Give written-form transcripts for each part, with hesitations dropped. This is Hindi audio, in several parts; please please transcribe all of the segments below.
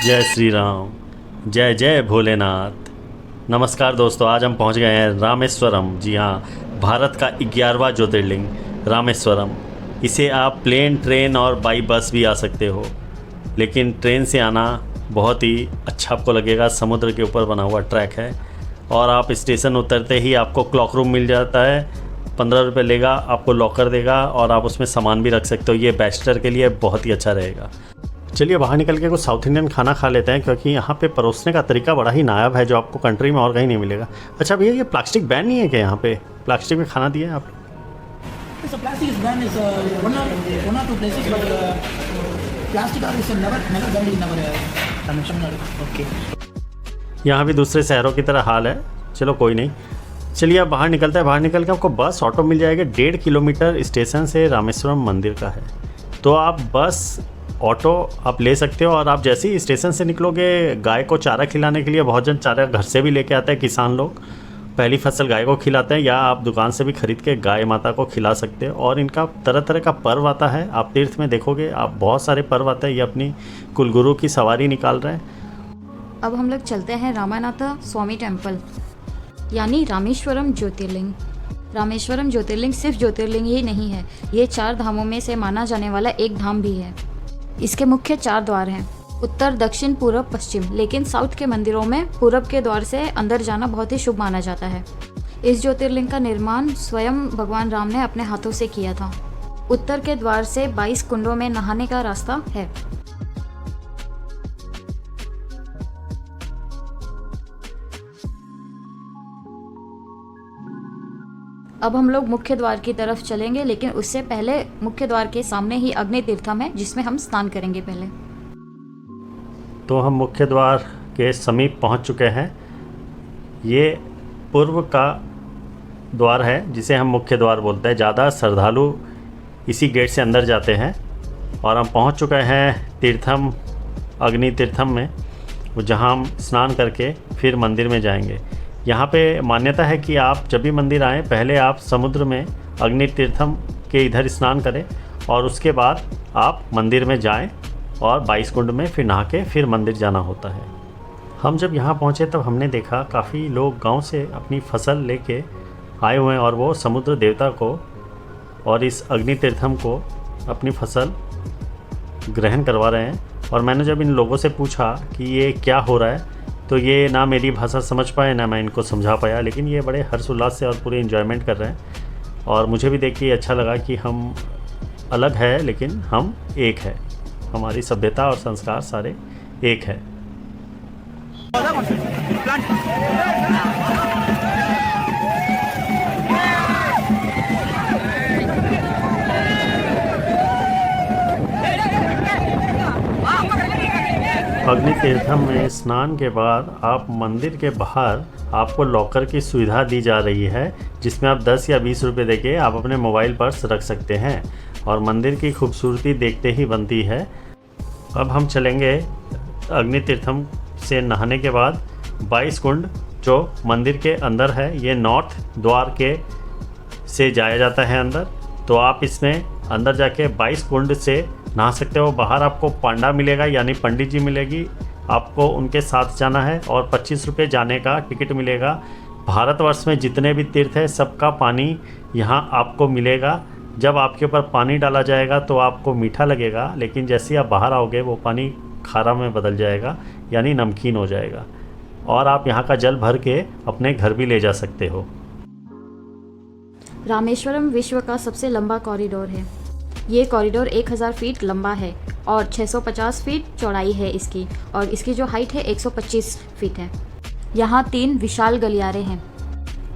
जय श्री राम। जय जय भोलेनाथ। नमस्कार दोस्तों, आज हम पहुंच गए हैं रामेश्वरम। जी हाँ, भारत का 11वां ज्योतिर्लिंग रामेश्वरम। इसे आप प्लेन, ट्रेन और बाई बस भी आ सकते हो, लेकिन ट्रेन से आना बहुत ही अच्छा आपको लगेगा। समुद्र के ऊपर बना हुआ ट्रैक है और आप स्टेशन उतरते ही आपको क्लॉक रूम मिल जाता है। 15 रुपये लेगा, आपको लॉकर देगा और आप उसमें सामान भी रख सकते हो। ये बैचलर के लिए बहुत ही अच्छा रहेगा। चलिए बाहर निकल के कुछ साउथ इंडियन खाना खा लेते हैं, क्योंकि यहाँ पे परोसने का तरीका बड़ा ही नायाब है, जो आपको कंट्री में और कहीं नहीं मिलेगा। अच्छा भैया, ये प्लास्टिक बैन नहीं है क्या? यहाँ पे प्लास्टिक में खाना दिया है आप? So plastic is banned is one or two places, but plastic is never banned in our Tamil Nadu. Okay. यहाँ भी दूसरे शहरों की तरह हाल है। चलो कोई नहीं, चलिए अब बाहर निकलते हैं। बाहर निकल के आपको बस ऑटो मिल जाएगा। 1.5 किलोमीटर स्टेशन से रामेश्वरम मंदिर का है, तो आप बस ऑटो आप ले सकते हो। और आप जैसे ही स्टेशन से निकलोगे, गाय को चारा खिलाने के लिए बहुत जन चारा घर से भी लेके आते हैं। किसान लोग पहली फसल गाय को खिलाते हैं, या आप दुकान से भी खरीद के गाय माता को खिला सकते हो। और इनका तरह तरह का पर्व आता है। आप तीर्थ में देखोगे, आप बहुत सारे पर्व आते हैं। ये अपनी कुलगुरु की सवारी निकाल रहे हैं। अब हम लोग चलते हैं रामानाथ स्वामी टेम्पल, यानी रामेश्वरम ज्योतिर्लिंग। रामेश्वरम ज्योतिर्लिंग सिर्फ ज्योतिर्लिंग ही नहीं है, ये 4 धामों में से माना जाने वाला एक धाम भी है। इसके मुख्य 4 द्वार हैं, उत्तर, दक्षिण, पूरब, पश्चिम। लेकिन साउथ के मंदिरों में पूरब के द्वार से अंदर जाना बहुत ही शुभ माना जाता है। इस ज्योतिर्लिंग का निर्माण स्वयं भगवान राम ने अपने हाथों से किया था। उत्तर के द्वार से 22 कुंडों में नहाने का रास्ता है। अब हम लोग मुख्य द्वार की तरफ चलेंगे, लेकिन उससे पहले मुख्य द्वार के सामने ही अग्नि तीर्थम है, जिसमें हम स्नान करेंगे पहले। तो हम मुख्य द्वार के समीप पहुंच चुके हैं। ये पूर्व का द्वार है, जिसे हम मुख्य द्वार बोलते हैं। ज़्यादा श्रद्धालु इसी गेट से अंदर जाते हैं। और हम पहुंच चुके हैं तीर्थम, अग्नि तीर्थम में, जहां हम स्नान करके फिर मंदिर में जाएंगे। यहाँ पे मान्यता है कि आप जब भी मंदिर आएँ, पहले आप समुद्र में अग्नि तीर्थम के इधर स्नान करें और उसके बाद आप मंदिर में जाएं और 22 कुंड में फिर नहा के फिर मंदिर जाना होता है। हम जब यहाँ पहुँचे तब हमने देखा काफ़ी लोग गांव से अपनी फसल लेके आए हुए हैं और वो समुद्र देवता को और इस अग्नि तीर्थम को अपनी फसल ग्रहण करवा रहे हैं। और मैंने जब इन लोगों से पूछा कि ये क्या हो रहा है, तो ये ना मेरी भाषा समझ पाए ना मैं इनको समझा पाया, लेकिन ये बड़े हर्षोल्लास से और पूरे एंजॉयमेंट कर रहे हैं। और मुझे भी देख के अच्छा लगा कि हम अलग है लेकिन हम एक है। हमारी सभ्यता और संस्कार सारे एक है। अग्नि तीर्थम में स्नान के बाद आप मंदिर के बाहर आपको लॉकर की सुविधा दी जा रही है, जिसमें आप 10 या 20 रुपये देके आप अपने मोबाइल पर्स रख सकते हैं और मंदिर की खूबसूरती देखते ही बनती है। अब हम चलेंगे अग्नि तीर्थम से नहाने के बाद 22 कुंड जो मंदिर के अंदर है। ये नॉर्थ द्वार के से जाया जाता है अंदर, तो आप इसमें अंदर जाके 22 कुंड से नहा सकते हो। बाहर आपको पांडा मिलेगा, यानी पंडित जी मिलेगी, आपको उनके साथ जाना है और 25 रुपये जाने का टिकट मिलेगा। भारतवर्ष में जितने भी तीर्थ है सबका पानी यहाँ आपको मिलेगा। जब आपके ऊपर पानी डाला जाएगा तो आपको मीठा लगेगा, लेकिन जैसे ही आप बाहर आओगे वो पानी खारा में बदल जाएगा, यानी नमकीन हो जाएगा। और आप यहाँ का जल भर के अपने घर भी ले जा सकते हो। रामेश्वरम विश्व का सबसे लंबा कॉरिडोर है। ये कॉरिडोर 1000 फीट लंबा है और 650 फीट चौड़ाई है इसकी, और इसकी जो हाइट है 125 फीट है। यहाँ 3 विशाल गलियारे हैं।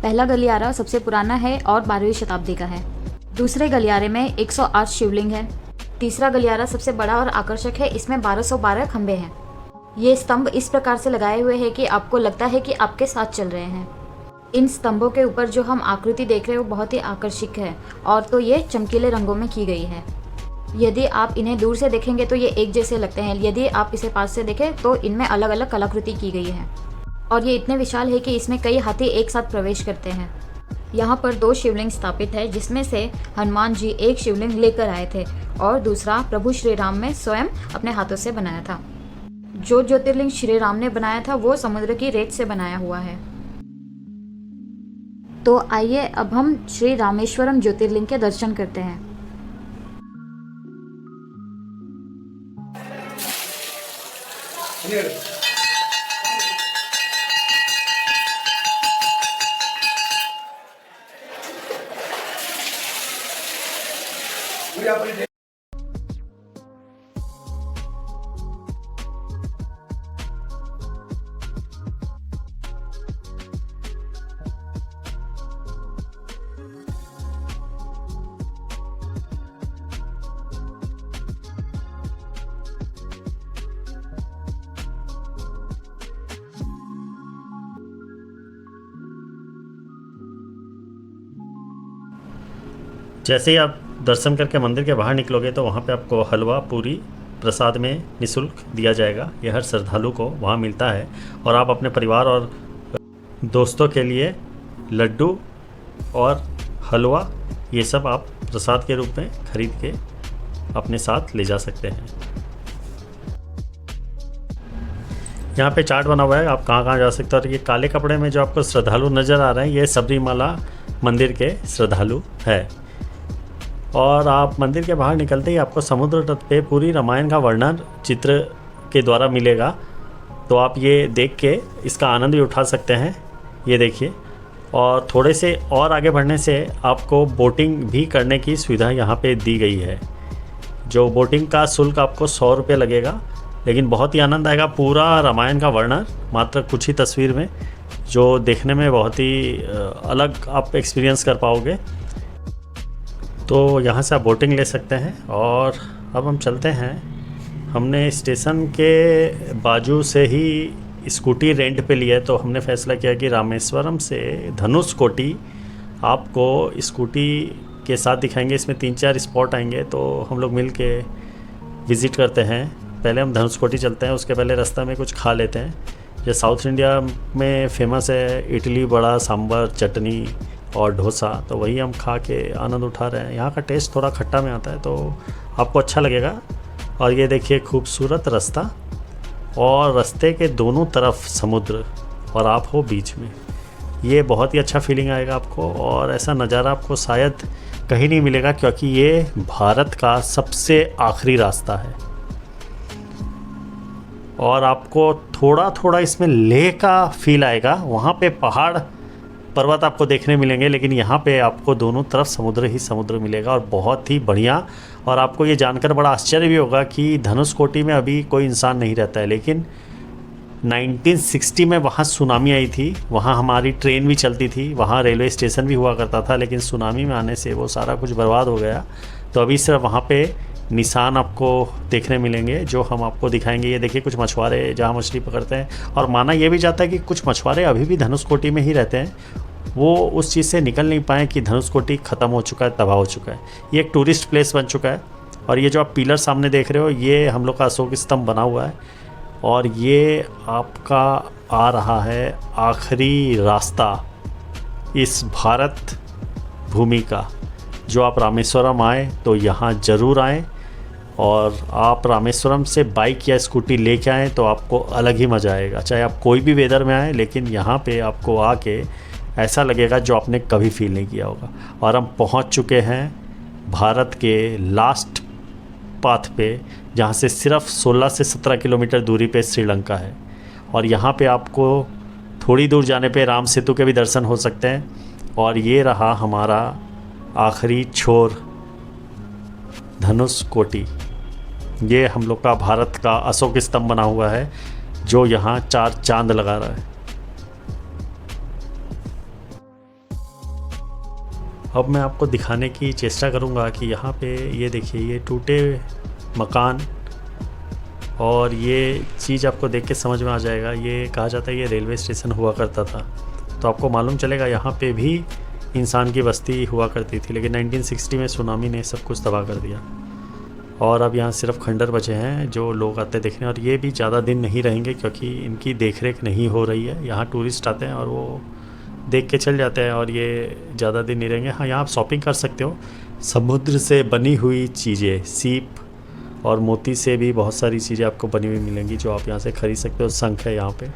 पहला गलियारा सबसे पुराना है और 12वीं शताब्दी का है। दूसरे गलियारे में 108 शिवलिंग है। तीसरा गलियारा सबसे बड़ा और आकर्षक है, इसमें 1212 खंभे हैं। ये स्तंभ इस प्रकार से लगाए हुए हैं कि आपको लगता है कि आपके साथ चल रहे हैं। इन स्तंभों के ऊपर जो हम आकृति देख रहे हो बहुत ही आकर्षक है, और तो ये चमकीले रंगों में की गई है। यदि आप इन्हें दूर से देखेंगे तो ये एक जैसे लगते हैं, यदि आप इसे पास से देखें तो इनमें अलग अलग कलाकृति की गई है। और ये इतने विशाल है कि इसमें कई हाथी एक साथ प्रवेश करते हैं। यहाँ पर 2 शिवलिंग स्थापित है, जिसमें से हनुमान जी एक शिवलिंग लेकर आए थे और दूसरा प्रभु श्री राम ने स्वयं अपने हाथों से बनाया था। जो ज्योतिर्लिंग श्री राम ने बनाया था वो समुद्र की रेत से बनाया हुआ है। तो आइए अब हम श्री रामेश्वरम ज्योतिर्लिंग के दर्शन करते हैं। जैसे ही आप दर्शन करके मंदिर के बाहर निकलोगे तो वहाँ पे आपको हलवा पूरी प्रसाद में निःशुल्क दिया जाएगा। यह हर श्रद्धालु को वहाँ मिलता है और आप अपने परिवार और दोस्तों के लिए लड्डू और हलवा ये सब आप प्रसाद के रूप में खरीद के अपने साथ ले जा सकते हैं। यहाँ पे चार्ट बना हुआ है आप कहाँ कहाँ जा सकते हैं। और ये काले कपड़े में जो आपको श्रद्धालु नज़र आ रहे हैं ये सबरीमाला मंदिर के श्रद्धालु है। और आप मंदिर के बाहर निकलते ही आपको समुद्र तट पे पूरी रामायण का वर्णन चित्र के द्वारा मिलेगा। तो आप ये देख के इसका आनंद भी उठा सकते हैं। ये देखिए, और थोड़े से और आगे बढ़ने से आपको बोटिंग भी करने की सुविधा यहाँ पे दी गई है। जो बोटिंग का शुल्क आपको 100 रुपये लगेगा, लेकिन बहुत ही आनंद आएगा। पूरा रामायण का वर्णन मात्र कुछ ही तस्वीर में, जो देखने में बहुत ही अलग आप एक्सपीरियंस कर पाओगे। तो यहाँ से आप बोटिंग ले सकते हैं। और अब हम चलते हैं। हमने स्टेशन के बाजू से ही स्कूटी रेंट पे लिया है, तो हमने फ़ैसला किया कि रामेश्वरम से धनुषकोटी आपको स्कूटी के साथ दिखाएंगे। इसमें 3-4 स्पॉट आएंगे, तो हम लोग मिल के विज़िट करते हैं। पहले हम धनुषकोटी चलते हैं, उसके पहले रास्ता में कुछ खा लेते हैं। जो साउथ इंडिया में फेमस है इडली, वड़ा, सांभर, चटनी और डोसा, तो वही हम खा के आनंद उठा रहे हैं। यहाँ का टेस्ट थोड़ा खट्टा में आता है, तो आपको अच्छा लगेगा। और ये देखिए खूबसूरत रास्ता, और रास्ते के दोनों तरफ समुद्र और आप हो बीच में। ये बहुत ही अच्छा फीलिंग आएगा आपको, और ऐसा नज़ारा आपको शायद कहीं नहीं मिलेगा, क्योंकि ये भारत का सबसे आखिरी रास्ता है। और आपको थोड़ा थोड़ा इसमें लेह का फील आएगा। वहाँ पे पहाड़ पर्वत आपको देखने मिलेंगे, लेकिन यहाँ पे आपको दोनों तरफ समुद्र ही समुद्र मिलेगा, और बहुत ही बढ़िया। और आपको ये जानकर बड़ा आश्चर्य भी होगा कि धनुषकोटी में अभी कोई इंसान नहीं रहता है, लेकिन 1960 में वहाँ सुनामी आई थी। वहाँ हमारी ट्रेन भी चलती थी, वहाँ रेलवे स्टेशन भी हुआ करता था, लेकिन सुनामी में आने से वो सारा कुछ बर्बाद हो गया। तो अभी सिर्फ वहाँ पे निशान आपको देखने मिलेंगे, जो हम आपको दिखाएंगे। ये देखिए कुछ मछुआरे जहाँ मछली पकड़ते हैं, और माना ये भी जाता है कि कुछ मछुआरे अभी भी धनुषकोटी में ही रहते हैं। वो उस चीज़ से निकल नहीं पाए कि धनुषकोटी ख़त्म हो चुका है, तबाह हो चुका है। ये एक टूरिस्ट प्लेस बन चुका है। और ये जो आप पिलर सामने देख रहे हो, ये हम लोग का अशोक स्तंभ बना हुआ है, और ये आपका आ रहा है आखिरी रास्ता इस भारत भूमि का। जो आप रामेश्वरम आए तो यहाँ ज़रूर आएँ, और आप रामेश्वरम से बाइक या स्कूटी लेके आएँ तो आपको अलग ही मज़ा आएगा। चाहे आप कोई भी वेदर में आएँ, लेकिन यहाँ पे आपको आके ऐसा लगेगा जो आपने कभी फील नहीं किया होगा। और हम पहुँच चुके हैं भारत के लास्ट पाथ पे, जहाँ से सिर्फ 16 से 17 किलोमीटर दूरी पे श्रीलंका है। और यहाँ पे आपको थोड़ी दूर जाने पे राम सेतु के भी दर्शन हो सकते हैं। और ये रहा हमारा आखिरी छोर धनुषकोटी। ये हम लोग का भारत का अशोक स्तंभ बना हुआ है, जो यहाँ 4 चांद लगा रहा है। अब मैं आपको दिखाने की चेष्टा करूँगा कि यहाँ पे ये देखिए, ये टूटे मकान, और ये चीज़ आपको देख के समझ में आ जाएगा। ये कहा जाता है ये रेलवे स्टेशन हुआ करता था, तो आपको मालूम चलेगा यहाँ पे भी इंसान की बस्ती हुआ करती थी। लेकिन 1960 में सुनामी ने सब कुछ तबाह कर दिया, और अब यहाँ सिर्फ खंडर बचे हैं जो लोग आते देखने। और ये भी ज़्यादा दिन नहीं रहेंगे, क्योंकि इनकी देखरेख नहीं हो रही है। यहाँ टूरिस्ट आते हैं और वो देख के चल जाते हैं, और ये ज़्यादा दिन नहीं रहेंगे। हाँ, यहाँ आप शॉपिंग कर सकते हो। समुद्र से बनी हुई चीज़ें, सीप और मोती से भी बहुत सारी चीज़ें आपको बनी हुई मिलेंगी जो आप यहाँ से ख़रीद सकते हो। शंख है यहाँ पे,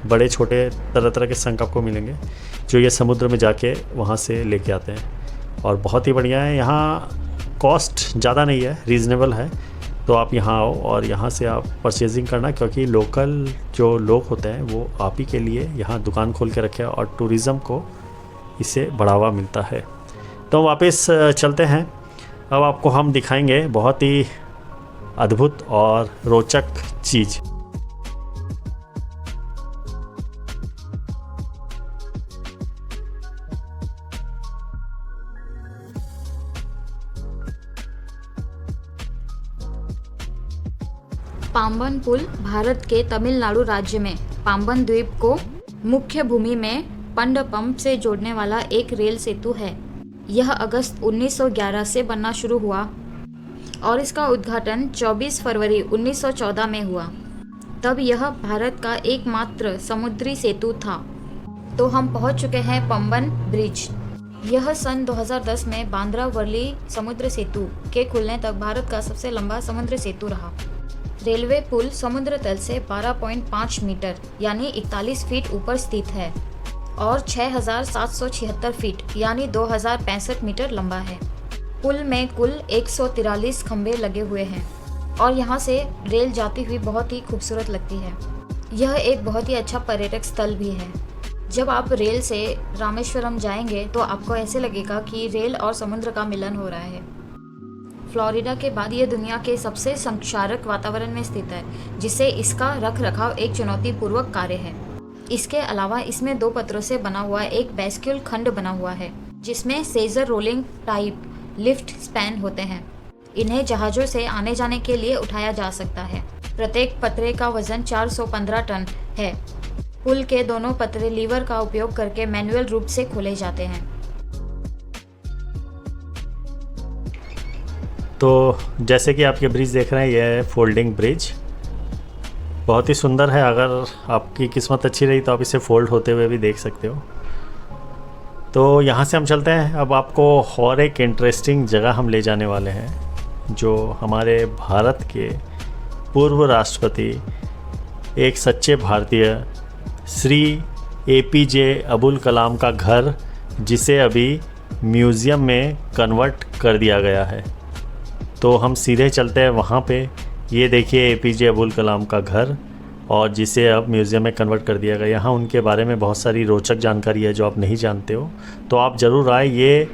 बड़े छोटे तरह तरह के शंख आपको मिलेंगे जो ये समुद्र में जाके वहाँ से लेके आते हैं और बहुत ही बढ़िया है। यहाँ कॉस्ट ज़्यादा नहीं है, रीज़नेबल है। तो आप यहाँ आओ और यहाँ से आप परचेजिंग करना, क्योंकि लोकल जो लोग होते हैं वो आप ही के लिए यहाँ दुकान खोल के रखे हैं और टूरिज़्म को इससे बढ़ावा मिलता है। तो वापस चलते हैं। अब आपको हम दिखाएंगे बहुत ही अद्भुत और रोचक चीज़। पाम्बन पुल भारत के तमिलनाडु राज्य में पाम्बन द्वीप को मुख्य भूमि में पंडपम से जोड़ने वाला एक रेल सेतु है। यह अगस्त 1911 से बनना शुरू हुआ और इसका उद्घाटन 24 फरवरी 1914 में हुआ। तब यह भारत का एकमात्र समुद्री सेतु था। तो हम पहुंच चुके हैं पंबन ब्रिज। यह सन 2010 में बांद्रा वर्ली समुद्र सेतु के खुलने तक भारत का सबसे लंबा समुद्र सेतु रहा। रेलवे पुल समुद्र तल से 12.5 मीटर यानी 41 फीट ऊपर स्थित है और 6,776 फीट यानी 2,065 मीटर लंबा है। पुल में कुल 143 खंभे लगे हुए हैं और यहाँ से रेल जाती हुई बहुत ही खूबसूरत लगती है। यह एक बहुत ही अच्छा पर्यटक स्थल भी है। जब आप रेल से रामेश्वरम जाएंगे तो आपको ऐसे लगेगा कि रेल और समुद्र का मिलन हो रहा है। फ्लोरिडा के बाद ये दुनिया के सबसे संक्षारक वातावरण में स्थित है, जिससे इसका रख रखाव एक चुनौतीपूर्वक कार्य है। इसके अलावा इसमें 2 पत्थरों से बना हुआ एक बेस्क्यूल खंड बना हुआ है, जिसमें seizure rolling type lift span होते हैं। इन्हें जहाज़ों से आने जाने के लिए उठाया जा सकता है। प्रत्येक पतरे का वजन 415 टन है। पुल के दोनों पतरे लीवर का उपयोग करके मैनुअल रूप से खोले जाते हैं। तो जैसे कि आप ये ब्रिज देख रहे हैं, ये है फोल्डिंग ब्रिज। बहुत ही सुंदर है। अगर आपकी किस्मत अच्छी रही तो आप इसे फोल्ड होते हुए भी देख सकते हो। तो यहाँ से हम चलते हैं। अब आपको और एक इंटरेस्टिंग जगह हम ले जाने वाले हैं, जो हमारे भारत के पूर्व राष्ट्रपति, एक सच्चे भारतीय, श्री APJ अबुल कलाम का घर, जिसे अभी म्यूज़ियम में कन्वर्ट कर दिया गया है। तो हम सीधे चलते हैं वहाँ पे। ये देखिए APJ अबुल कलाम का घर, और जिसे अब म्यूज़ियम में कन्वर्ट कर दिया गया। यहाँ उनके बारे में बहुत सारी रोचक जानकारी है जो आप नहीं जानते हो, तो आप ज़रूर आए। ये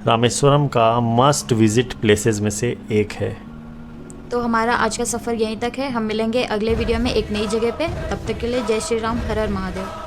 रामेश्वरम का मस्ट विज़िट प्लेसेस में से एक है। तो हमारा आज का सफ़र यहीं तक है। हम मिलेंगे अगले वीडियो में एक नई जगह पे। तब तक के लिए जय श्री राम, हर हर महादेव।